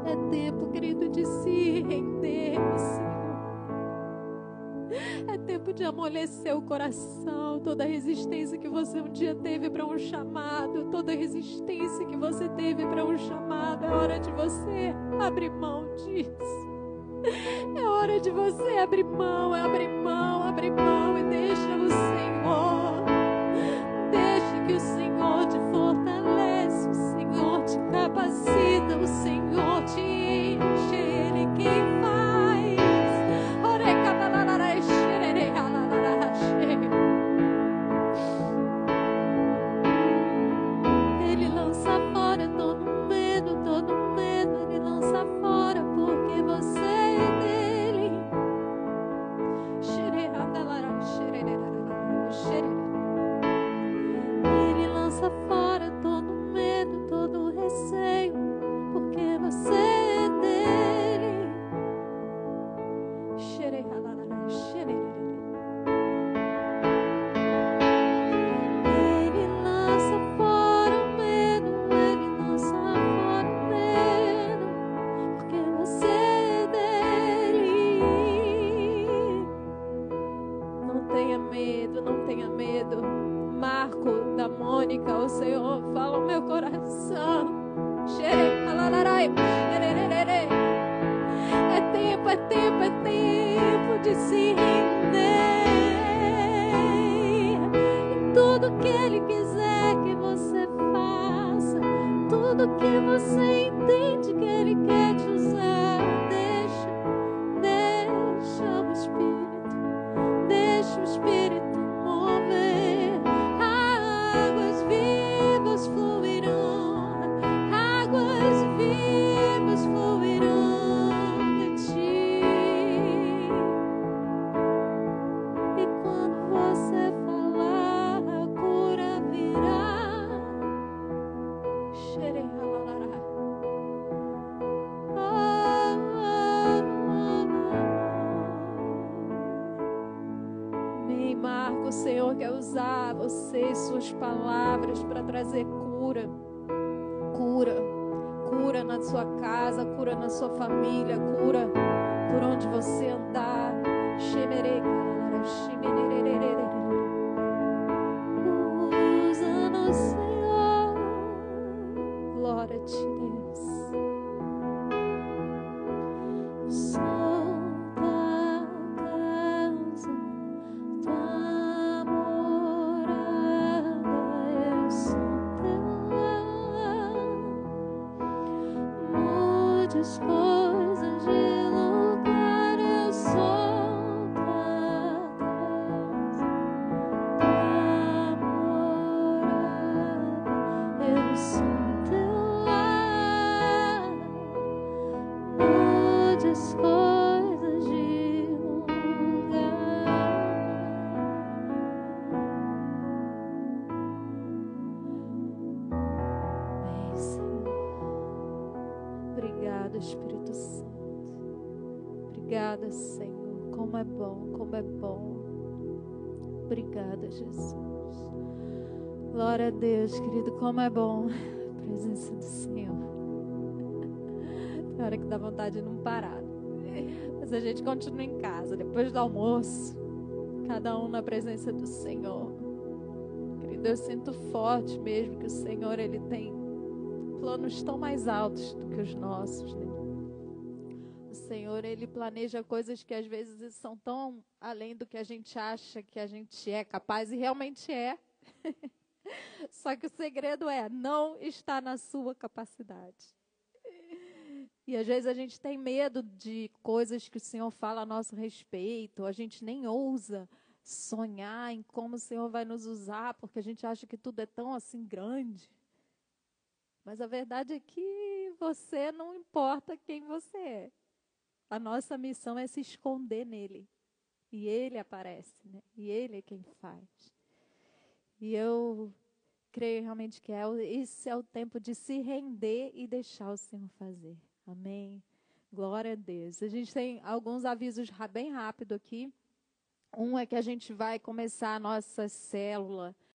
É tempo, querido, de se render, Senhor. É tempo de amolecer o coração. Toda a resistência que você um dia teve para um chamado, toda a resistência que você teve para um chamado, é hora de você abrir mão disso. É hora de você abrir mão e deixa o Senhor. Deixa que o Senhor te fortalece, o Senhor te capacita, o Senhor te enche, Ele quem faz. Senhor, fala o meu coração. É tempo de se render. Tudo que Ele quiser que você faça, tudo que você entende que Ele quer te usar, deixa o Espírito mover. Águas vivas fluirão, águas vivas fluirão de ti. E quando você falar, a cura virá. Amém, Marco. O Senhor quer usar você e suas palavras para trazer cura. Cura na sua casa, cura na sua família, cura por onde você andar. Usa-nos, Senhor. Glória a ti, Deus. Sou tua casa, tua morada, eu sou teu lar. Mude as coisas de lugar, eu sou tua casa, tua morada, eu sou teu lar. Mude as coisas de lugar. Amém, Senhor. Obrigada, Espírito Santo. Obrigada, Senhor. Como é bom, como é bom. Obrigada, Jesus. Glória a Deus, querido. Como é bom a presença do Senhor. Tem hora que dá vontade de não parar. Mas a gente continua em casa, depois do almoço, cada um na presença do Senhor. Querido, eu sinto forte mesmo que o Senhor, Ele tem planos tão mais altos do que os nossos, né? O Senhor, Ele planeja coisas que às vezes são tão além do que a gente acha que a gente é capaz, e realmente é. Só que o segredo é, não está na sua capacidade. E às vezes a gente tem medo de coisas que o Senhor fala a nosso respeito, a gente nem ousa sonhar em como o Senhor vai nos usar, porque a gente acha que tudo é tão assim grande. Mas a verdade é que você não importa quem você é. A nossa missão é se esconder nele. E ele aparece, né? E ele é quem faz. E eu creio realmente que esse é o tempo de se render e deixar o Senhor fazer. Amém. Glória a Deus. A gente tem alguns avisos bem rápido aqui. Um é que a gente vai começar a nossa célula